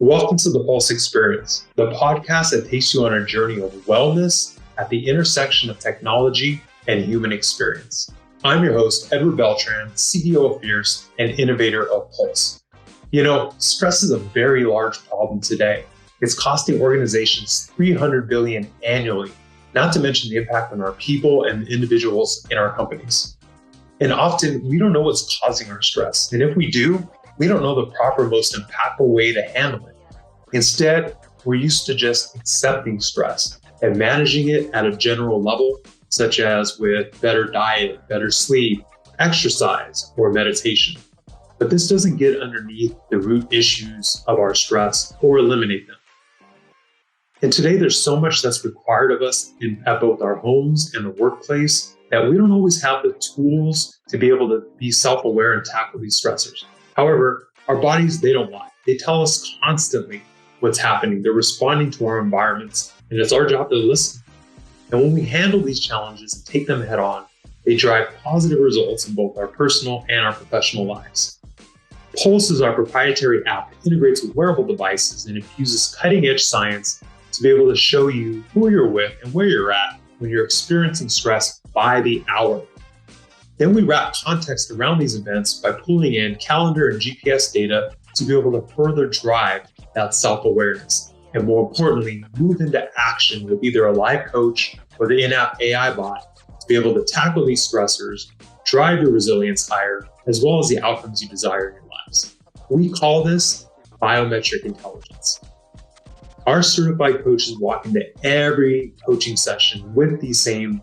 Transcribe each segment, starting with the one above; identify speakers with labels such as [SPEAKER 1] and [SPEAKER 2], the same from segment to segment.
[SPEAKER 1] Welcome to the Pulse Experience, the podcast that takes you on a journey of wellness at the intersection of technology and human experience. I'm your host, Edward Beltran, CEO of Fierce and innovator of Pulse. You know, stress is a very large problem today. It's costing organizations $300 billion annually, not to mention the impact on our people and the individuals in our companies. And often we don't know what's causing our stress. And if we do, we don't know the proper, most impactful way to handle it. Instead, we're used to just accepting stress and managing it at a general level, such as with better diet, better sleep, exercise, or meditation. But this doesn't get underneath the root issues of our stress or eliminate them. And today, there's so much that's required of us at both our homes and the workplace that we don't always have the tools to be able to be self-aware and tackle these stressors. However, our bodies, they don't lie. They tell us constantly what's happening. They're responding to our environments, and it's our job to listen. And when we handle these challenges and take them head on, they drive positive results in both our personal and our professional lives. Pulse is our proprietary app that integrates with wearable devices and infuses cutting-edge science to be able to show you who you're with and where you're at when you're experiencing stress by the hour. Then we wrap context around these events by pulling in calendar and GPS data to be able to further drive that self-awareness. And more importantly, move into action with either a live coach or the in-app AI bot to be able to tackle these stressors, drive your resilience higher, as well as the outcomes you desire in your lives. We call this biometric intelligence. Our certified coaches walk into every coaching session with these same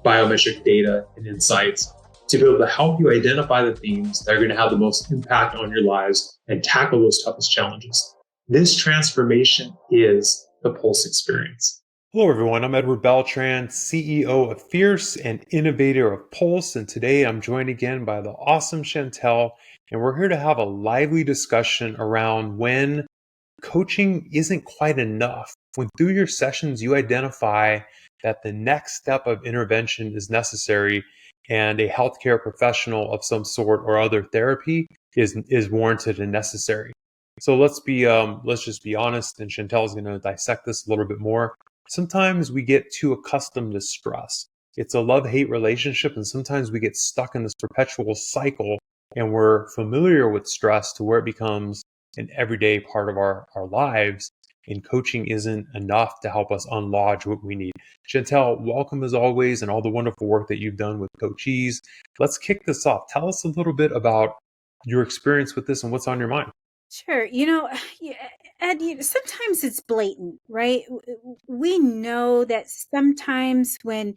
[SPEAKER 1] biometric data and insights to be able to help you identify the themes that are going to have the most impact on your lives and tackle those toughest challenges. This transformation is the Pulse Experience.
[SPEAKER 2] Hello, everyone. I'm Edward Beltran, CEO of Fierce and innovator of Pulse. And today I'm joined again by the awesome Chantell. And we're here to have a lively discussion around when coaching isn't quite enough. When through your sessions, you identify that the next step of intervention is necessary and a healthcare professional of some sort or other therapy is warranted and necessary. So let's just be honest, and Chantell is going to dissect this a little bit more. Sometimes we get too accustomed to stress. It's a love-hate relationship, and sometimes we get stuck in this perpetual cycle, and we're familiar with stress to where it becomes an everyday part of our lives, and coaching isn't enough to help us unlodge what we need. Chantell, welcome as always, and all the wonderful work that you've done with coachees. Let's kick this off. Tell us a little bit about your experience with this and what's on your mind.
[SPEAKER 3] Sure. Ed, sometimes it's blatant, right? We know that sometimes when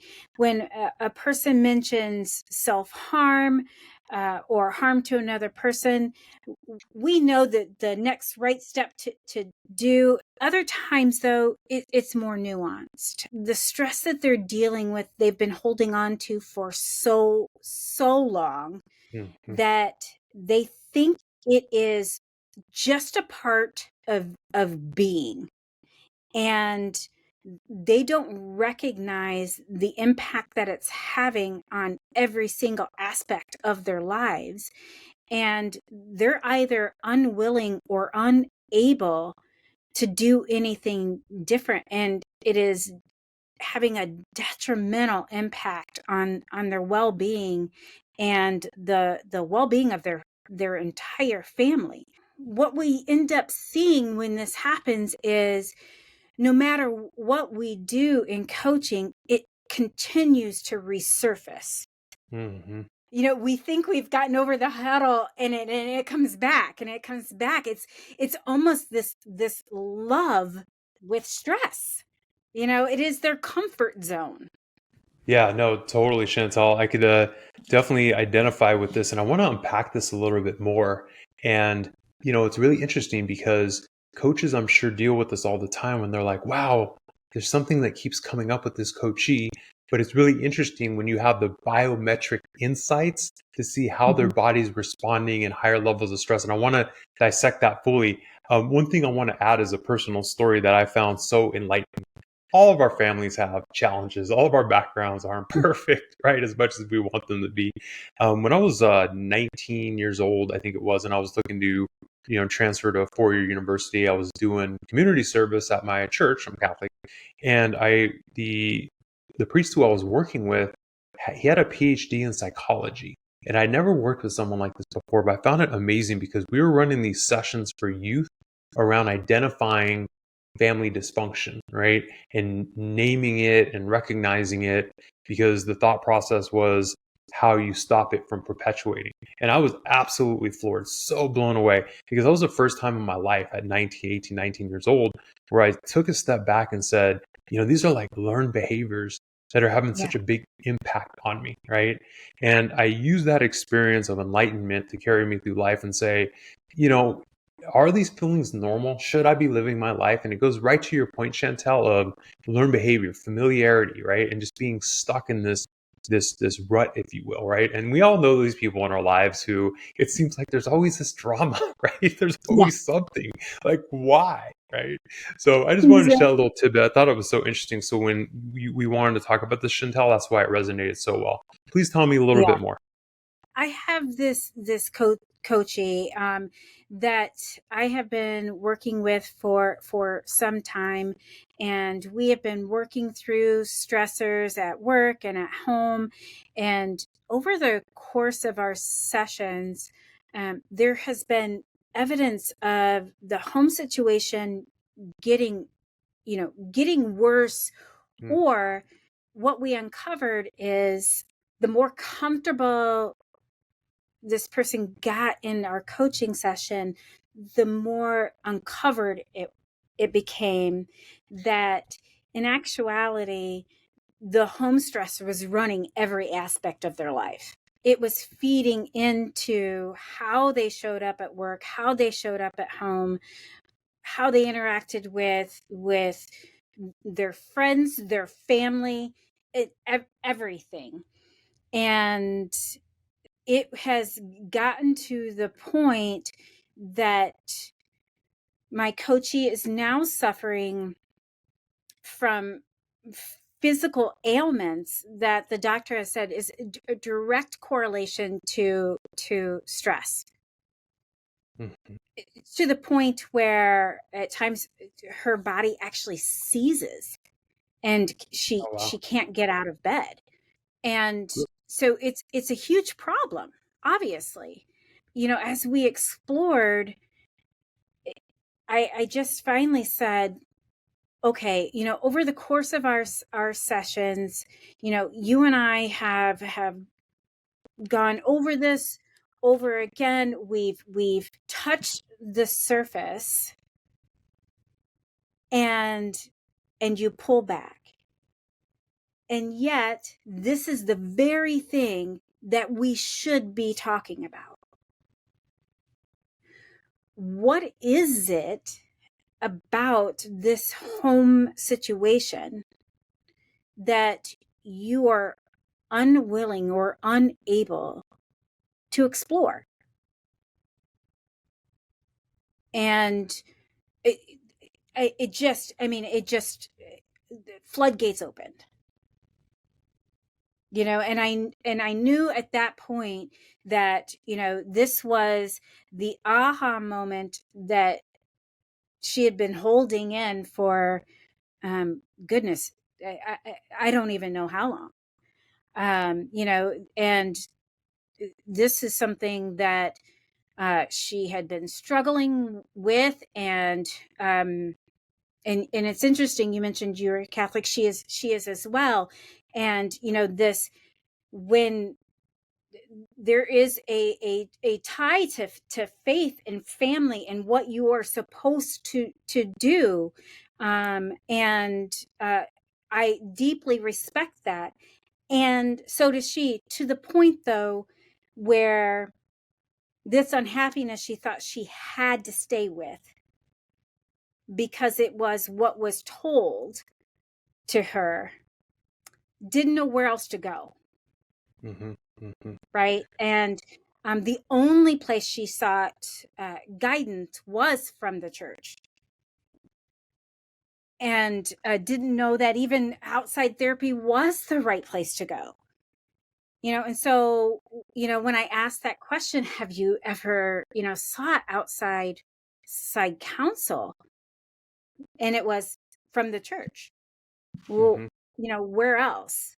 [SPEAKER 3] a person mentions self-harm or harm to another person, we know that the next right step to do. Other times, though, it's more nuanced. The stress that they're dealing with, they've been holding on to for so long that they think it is just a part of being, and they don't recognize the impact that it's having on every single aspect of their lives, and they're either unwilling or unable to do anything different, and it is having a detrimental impact on their well-being and the well-being of their entire family. What we end up seeing when this happens is no matter what we do in coaching, it continues to resurface.
[SPEAKER 2] Mm-hmm.
[SPEAKER 3] We think we've gotten over the hurdle, and it comes back, and it comes back. It's almost this love with stress. It is their comfort zone.
[SPEAKER 2] Yeah, no, totally, Chantell. I could definitely identify with this, and I want to unpack this a little bit more. And it's really interesting because coaches, I'm sure, deal with this all the time when they're like, wow, there's something that keeps coming up with this coachee. But it's really interesting when you have the biometric insights to see how their body's responding in higher levels of stress. And I want to dissect that fully. One thing I want to add is a personal story that I found so enlightening. All of our families have challenges. All of our backgrounds aren't perfect, right? As much as we want them to be. When I was 19 years old, I think it was, and I was looking to transferred to a 4-year university, I was doing community service at my church. I'm Catholic, and the priest who I was working with, he had a PhD in psychology. And I never worked with someone like this before, but I found it amazing because we were running these sessions for youth around identifying family dysfunction, right? And naming it and recognizing it, because the thought process was how you stop it from perpetuating. And I was absolutely floored, so blown away, because that was the first time in my life at 19, 18, 19 years old where I took a step back and said, these are like learned behaviors that are having
[SPEAKER 3] Yeah.
[SPEAKER 2] such a big impact on me, right? And I use that experience of enlightenment to carry me through life and say, are these feelings normal? Should I be living my life? And it goes right to your point, Chantell, of learned behavior, familiarity, right? And just being stuck in this rut, if you will, right? And we all know these people in our lives who it seems like there's always this drama, right? There's
[SPEAKER 3] Yeah.
[SPEAKER 2] always something. Like, why? Right. So I just wanted to share a
[SPEAKER 3] Exactly.
[SPEAKER 2] little tidbit. I thought it was so interesting. So when we wanted to talk about this, Chantell, that's why it resonated so well. Please tell me a little
[SPEAKER 3] Yeah.
[SPEAKER 2] bit more.
[SPEAKER 3] I have this coachee that I have been working with for some time, and we have been working through stressors at work and at home. And over the course of our sessions, there has been evidence of the home situation getting getting worse,
[SPEAKER 2] Mm,
[SPEAKER 3] or what we uncovered is the more comfortable this person got in our coaching session, the more uncovered it became that in actuality, the home stress was running every aspect of their life. It was feeding into how they showed up at work, how they showed up at home, how they interacted with their friends, their family, everything. And it has gotten to the point that my coachee is now suffering from physical ailments that the doctor has said is a direct correlation to stress,
[SPEAKER 2] mhm.
[SPEAKER 3] to the point where at times her body actually seizes and
[SPEAKER 2] Oh,
[SPEAKER 3] she
[SPEAKER 2] wow.
[SPEAKER 3] can't get out of bed. And so it's a huge problem, obviously. As we explored, I just finally said, okay, over the course of our sessions, you and I have gone over this over again. We've touched the surface, and you pull back. And yet, this is the very thing that we should be talking about. What is it about this home situation that you are unwilling or unable to explore? And it, it just, floodgates opened, and I knew at that point that, this was the aha moment that she had been holding in for, goodness, I don't even know how long. And this is something that she had been struggling with, and it's interesting. You mentioned you're Catholic. She is as well. And this, when there is a tie to faith and family and what you are supposed to do, and I deeply respect that, and so does she, to the point though where this unhappiness she thought she had to stay with because it was what was told to her, didn't know where else to go.
[SPEAKER 2] Mm-hmm. Mm-hmm.
[SPEAKER 3] Right. And the only place she sought guidance was from the church, and didn't know that even outside therapy was the right place to go. And so, when I asked that question, have you ever, sought outside counsel? And it was from the church. Well,
[SPEAKER 2] Hmm.
[SPEAKER 3] where else?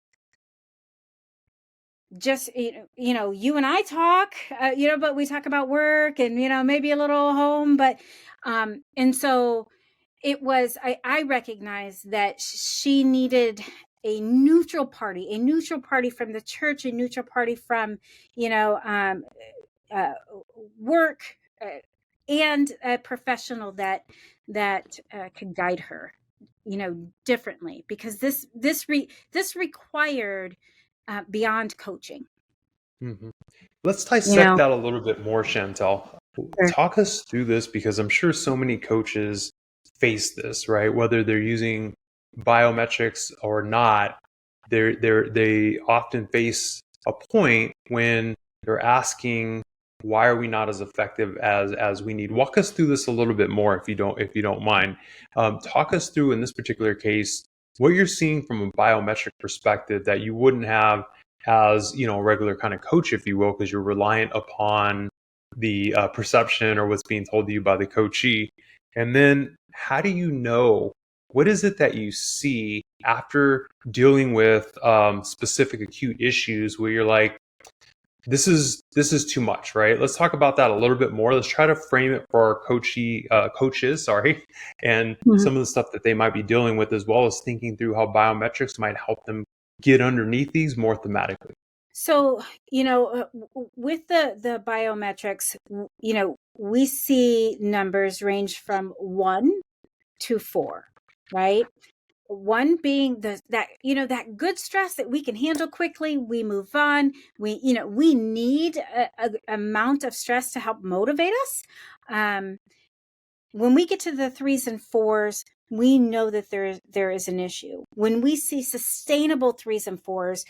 [SPEAKER 3] Just, you and I talk, but we talk about work and, maybe a little home, but, and so it was, I recognized that she needed a neutral party from the church, a neutral party from, uh, work, and a professional that could guide her, differently, because this required beyond coaching.
[SPEAKER 2] Hmm. Let's
[SPEAKER 3] You
[SPEAKER 2] dissect
[SPEAKER 3] know,
[SPEAKER 2] that a little bit more, Chantel.
[SPEAKER 3] Sure.
[SPEAKER 2] Talk us through this because I'm sure so many coaches face this, right? Whether they're using biometrics or not, they often face a point when they're asking, why are we not as effective as we need? Walk us through this a little bit more if you don't mind. Talk us through in this particular case what you're seeing from a biometric perspective that you wouldn't have as a regular kind of coach, if you will, because you're reliant upon the perception or what's being told to you by the coachee. And then how do you know, what is it that you see after dealing with specific acute issues where you're like, this is too much, right? Let's talk about that a little bit more. Let's try to frame it for our coaches, sorry, and
[SPEAKER 3] Mhm.
[SPEAKER 2] some of the stuff that they might be dealing with, as well as thinking through how biometrics might help them get underneath these more thematically.
[SPEAKER 3] So, with the biometrics, we see numbers range from 1 to 4, right? One being that good stress that we can handle quickly, we move on. We need a amount of stress to help motivate us. When we get to the 3s and 4s, we know that there is an issue. When we see sustainable 3s and 4s,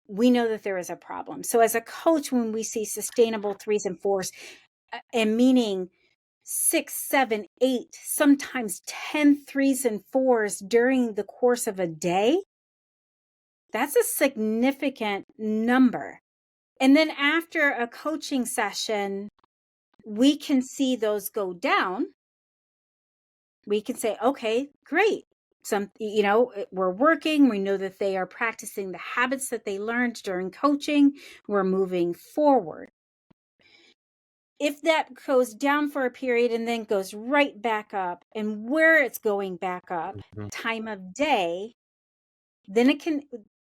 [SPEAKER 3] we know that there is a problem. So as a coach, when we see sustainable 3s and 4s, and meaning 6, 7, 8, sometimes 10 3s and 4s during the course of a day, that's a significant number. And then after a coaching session, we can see those go down. We can say, okay, great. We're working. We know that they are practicing the habits that they learned during coaching. We're moving forward. If that goes down for a period and then goes right back up, and where it's going back up,
[SPEAKER 2] Mhm.
[SPEAKER 3] time of day, then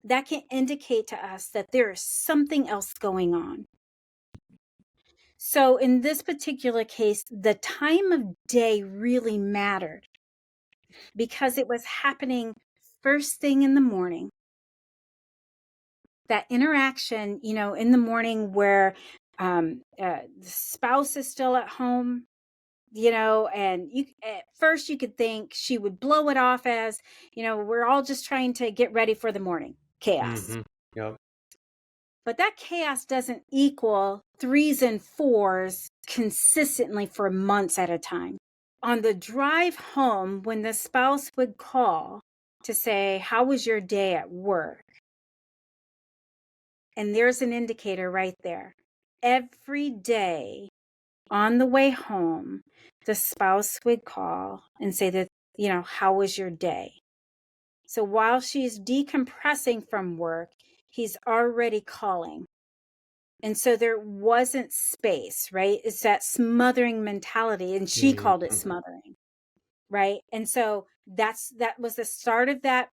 [SPEAKER 3] that can indicate to us that there is something else going on. So in this particular case, the time of day really mattered because it was happening first thing in the morning. That interaction, in the morning where the spouse is still at home, and at first you could think she would blow it off as, we're all just trying to get ready for the morning chaos.
[SPEAKER 2] Mm-hmm. Yep.
[SPEAKER 3] But that chaos doesn't equal 3s and 4s consistently for months at a time. On the drive home, when the spouse would call to say, how was your day at work? And there's an indicator right there. Every day on the way home, the spouse would call and say that, how was your day? So while she's decompressing from work, he's already calling. And so there wasn't space, right? It's that smothering mentality. And she called it
[SPEAKER 2] Mm-hmm.
[SPEAKER 3] smothering, right? And so that was the start of that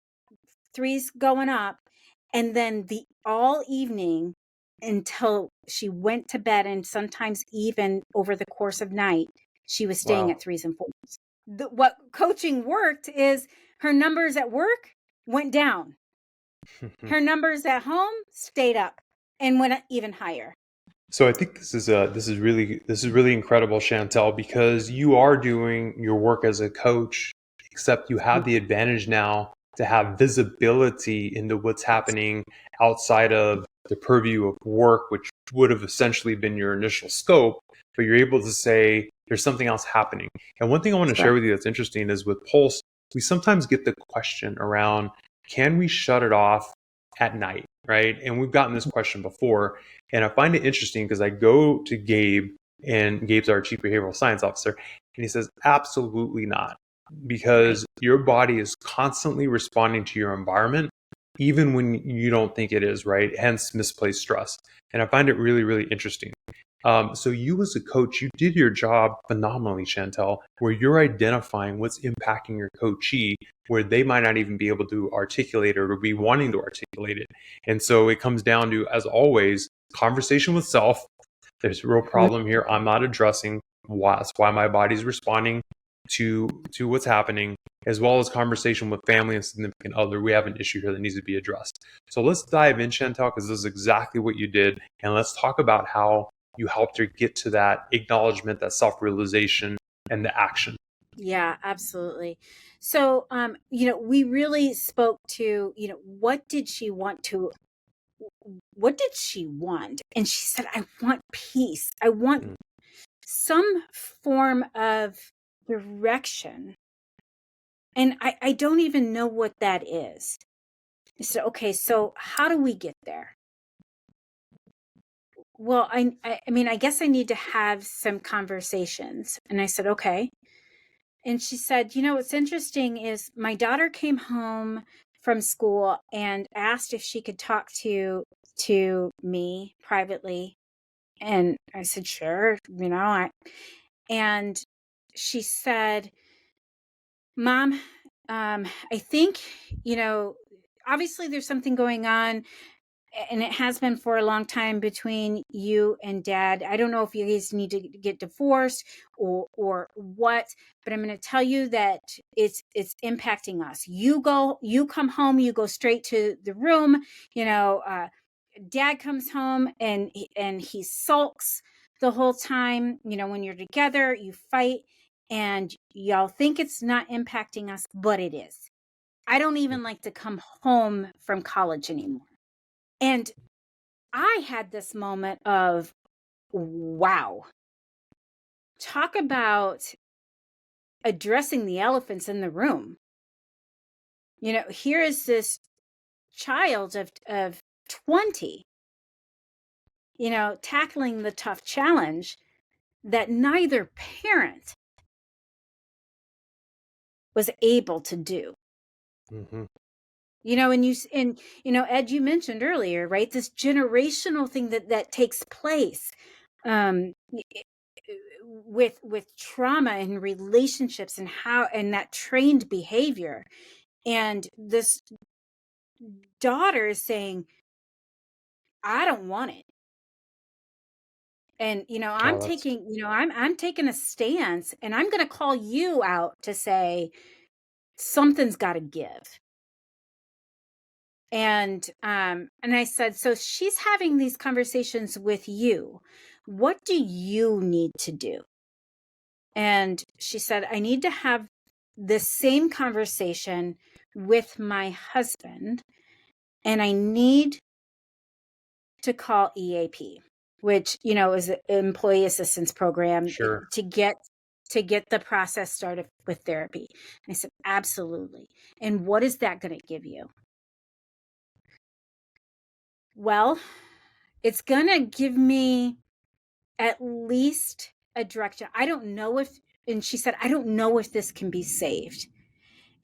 [SPEAKER 3] 3s going up. And then the all evening until she went to bed, and sometimes even over the course of night, she was staying
[SPEAKER 2] Wow.
[SPEAKER 3] at 3s and 4s. What coaching worked is her numbers at work went down. Her numbers at home stayed up and went even higher.
[SPEAKER 2] So I think this is really incredible, Chantel, because you are doing your work as a coach, except you have the advantage now to have visibility into what's happening outside of the purview of work, which would have essentially been your initial scope, but you're able to say there's something else happening. And one thing I want to share with you that's interesting is with Pulse, we sometimes get the question around, can we shut it off at night? right? And we've gotten this question before, and I find it interesting because I go to Gabe, and Gabe's our chief behavioral science officer, and he says, absolutely not, because your body is constantly responding to your environment, even when you don't think it is, right? Hence misplaced stress. And I find it really, really interesting. So you as a coach, you did your job phenomenally, Chantell, where you're identifying what's impacting your coachee, where they might not even be able to articulate it or be wanting to articulate it. And so it comes down to, as always, conversation with self. There's a real problem here. I'm not addressing why, that's why my body's responding to what's happening, as well as conversation with family and significant other. We have an issue here that needs to be addressed. So let's dive in, Chantell, because this is exactly what you did. And let's talk about how you helped her get to that acknowledgement, that self-realization, and the action.
[SPEAKER 3] Yeah, absolutely. So, we really spoke to, what did she want? And she said, I want peace. I want some form of direction. And I don't even know what that is. I said, okay, so how do we get there? Well, I guess I need to have some conversations. And I said, okay. And she said, what's interesting is my daughter came home from school and asked if she could talk to me privately. And I said, sure, and she said, Mom, I think, obviously there's something going on, and it has been for a long time, between you and Dad. I don't know if you guys need to get divorced or what, but I'm going to tell you that it's impacting us. You come home, you go straight to the room, Dad comes home and he sulks the whole time. When you're together, you fight, and y'all think it's not impacting us, but it is. I don't even like to come home from college anymore. And I had this moment of, wow, talk about addressing the elephants in the room. Here is this child of 20, tackling the tough challenge that neither parent was able to do.
[SPEAKER 2] Mm-hmm.
[SPEAKER 3] Ed, you mentioned earlier, right? This generational thing that takes place with trauma and relationships and that trained behavior. And this daughter is saying, I don't want it. And, I'm taking a stance, and I'm going to call you out to say something's got to give. And I said, so she's having these conversations with you. What do you need to do? And she said, I need to have the same conversation with my husband, and I need to call EAP, which, is an employee assistance program.
[SPEAKER 2] Sure.
[SPEAKER 3] to get the process started with therapy. And I said, absolutely. And what is that going to give you? Well, it's going to give me at least a direction. I don't know if, and she said, I don't know if this can be saved.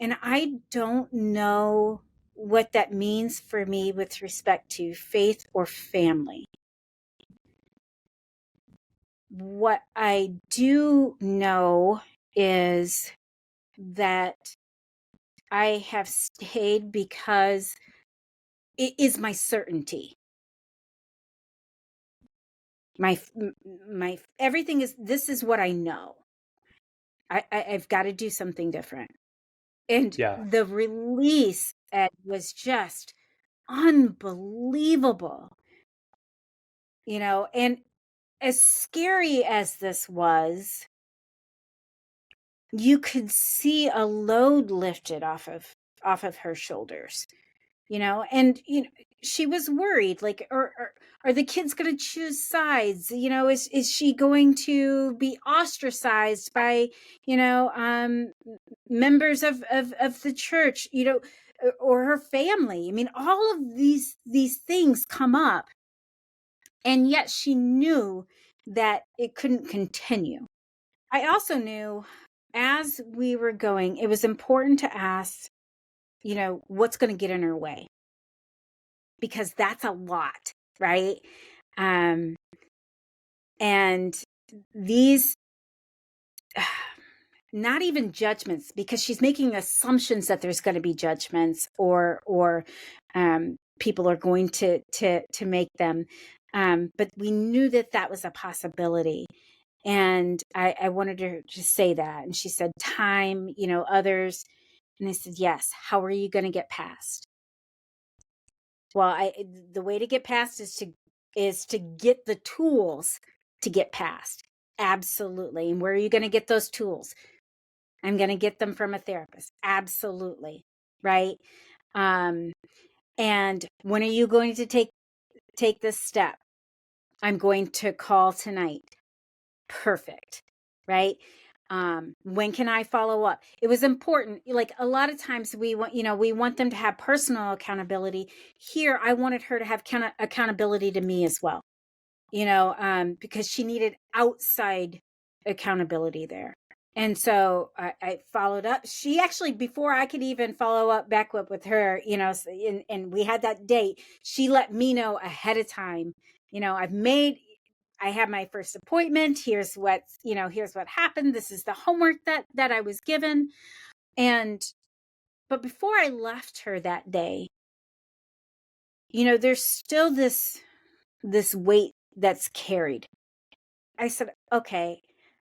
[SPEAKER 3] And I don't know what that means for me with respect to faith or family. What I do know is that I have stayed because it is my certainty. My everything is, this is what I know. I've got to do something different. And the release was just unbelievable. And as scary as this was, you could see a load lifted off of her shoulders, and she was worried, like, are the kids going to choose sides? Is she going to be ostracized by members of the church? or her family. I mean, all of these things come up, and yet she knew that it couldn't continue. I also knew as we were going, it was important to ask, what's going to get in her way, because that's a lot, right? And these, not even judgments, because she's making assumptions that there's going to be judgments or people are going to make them. But we knew that was a possibility. And I wanted her to say that. And she said, time, others. And I said, yes. How are you going to get past? Well, the way to get past is to get the tools to get past. Absolutely. And where are you going to get those tools? I'm going to get them from a therapist. Absolutely. Right. And when are you going to take this step? I'm going to call tonight. Perfect. Right. When can I follow up? It was important. Like, a lot of times we want them to have personal accountability. Here, I wanted her to have accountability to me as well, because she needed outside accountability there. And so I followed up. She actually, before I could even follow up back up with her, and we had that date, she let me know ahead of time, I had my first appointment. Here's what happened. This is the homework that I was given. But before I left her that day, there's still this weight that's carried. I said, okay,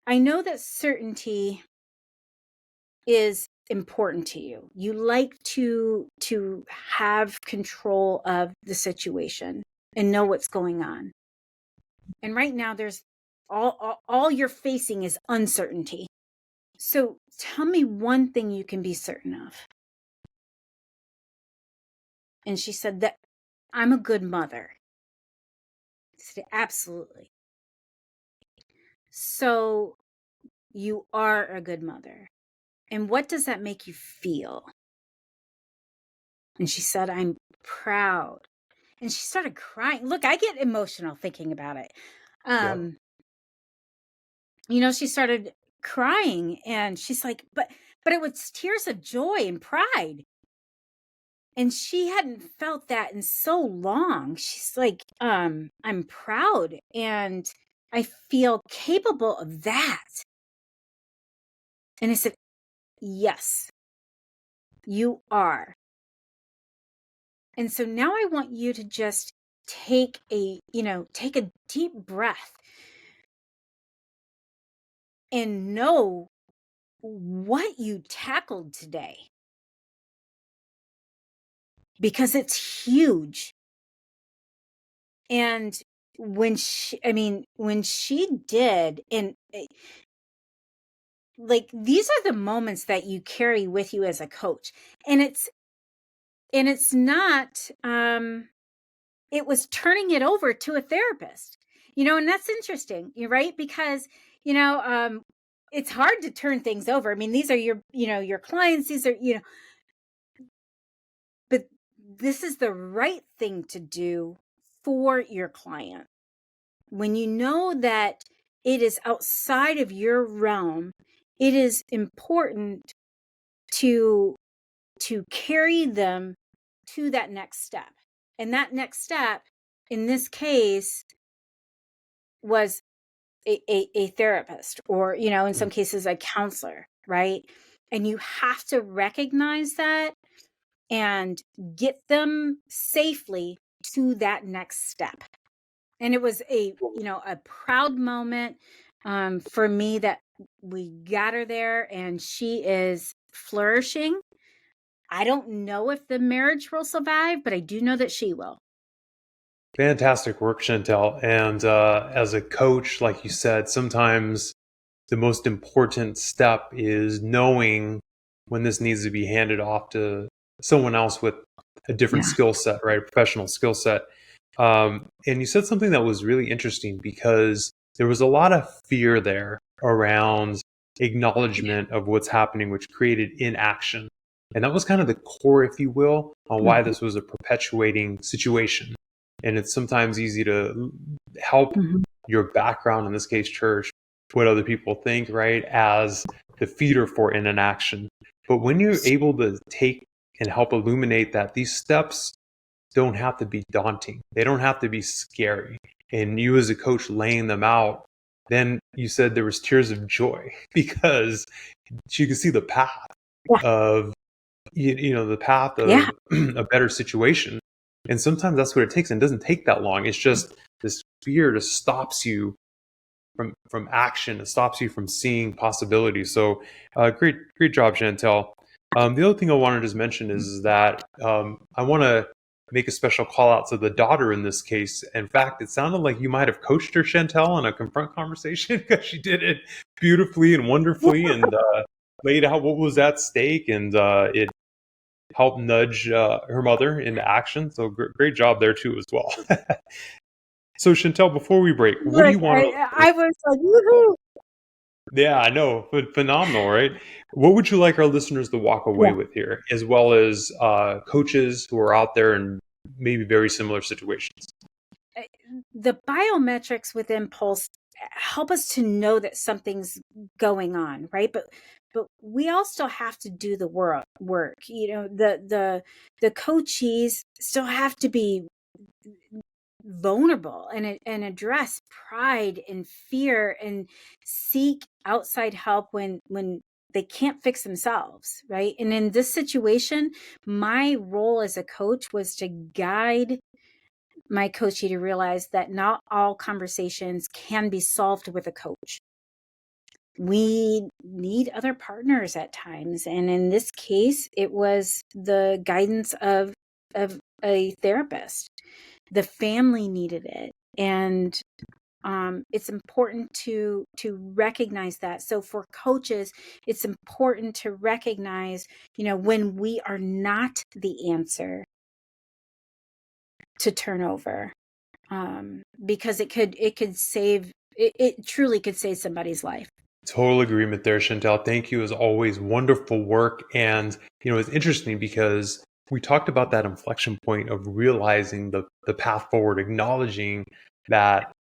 [SPEAKER 3] I know that certainty is important to you. You like to have control of the situation and know what's going on. And right now there's all you're facing is uncertainty. So tell me one thing you can be certain of. And she said that I'm a good mother. I said, absolutely. So you are a good mother. And what does that make you feel? And she said, I'm proud. And she started crying. Look, I get emotional thinking about it. She started crying, and she's like, but it was tears of joy and pride. And she hadn't felt that in so long. She's like, I'm proud and I feel capable of that. And I said, yes, you are. And so now I want you to just take a deep breath and know what you tackled today, because it's huge. And when she did, and like, these are the moments that you carry with you as a coach. And it's not, it was turning it over to a therapist, and that's interesting, right? Because, it's hard to turn things over. I mean, these are your clients, these are, but this is the right thing to do for your client. When you know that it is outside of your realm, it is important to carry them to that next step. And that next step, in this case, was a therapist, or, in some cases, a counselor, right? And you have to recognize that and get them safely to that next step. And it was a proud moment for me that we got her there, and she is flourishing. I don't know if the marriage will survive, but I do know that she will.
[SPEAKER 2] Fantastic work, Chantell. And as a coach, like you said, sometimes the most important step is knowing when this needs to be handed off to someone else with a different skill set, right? A professional skill set. And you said something that was really interesting, because there was a lot of fear there around acknowledgement of what's happening, which created inaction. And that was kind of the core, if you will, on why this was a perpetuating situation. And it's sometimes easy to help your background, in this case, church, what other people think, right, as the feeder for inaction. But when you're able to take and help illuminate that these steps don't have to be daunting, they don't have to be scary, and you as a coach laying them out, then you said there was tears of joy because you could see the path of the path of a better situation. And sometimes that's what it takes, and it doesn't take that long. It's just this fear just stops you from action. It stops you from seeing possibilities. So great job, Chantell. The other thing I wanted to mention is that I want to make a special call out to the daughter in this case. In fact, it sounded like you might have coached her, Chantell, in a confront conversation, because she did it beautifully and wonderfully and laid out what was at stake, and it helped nudge her mother into action. So great job there too as well. So Chantell, before we break, what do you want to...
[SPEAKER 3] I was like, woohoo!
[SPEAKER 2] Yeah, I know. Phenomenal, right? What would you like our listeners to walk away with here, as well as coaches who are out there in maybe very similar situations?
[SPEAKER 3] The biometrics within Pulse help us to know that something's going on, right? But we all still have to do the work. The coachees still have to be vulnerable and address pride and fear and seek outside help when they can't fix themselves, right? And in this situation, my role as a coach was to guide my coachee to realize that not all conversations can be solved with a coach. We need other partners at times, and in this case, it was the guidance of a therapist. The family needed it, and it's important to recognize that. So for coaches, it's important to recognize, when we are not the answer, to turn over, because it truly could save somebody's life.
[SPEAKER 2] Total agreement there, Chantell. Thank you as always. Wonderful work. And it's interesting because we talked about that inflection point of realizing the path forward, acknowledging that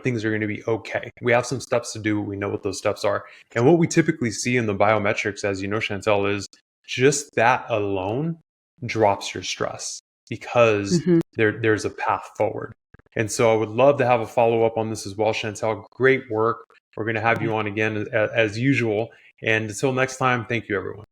[SPEAKER 2] things are going to be okay. We have some steps to do. We know what those steps are. And what we typically see in the biometrics, as you know, Chantell, is just that alone drops your stress because there's a path forward. And so I would love to have a follow-up on this as well, Chantell. Great work. We're going to have you on again as usual. And until next time, thank you, everyone.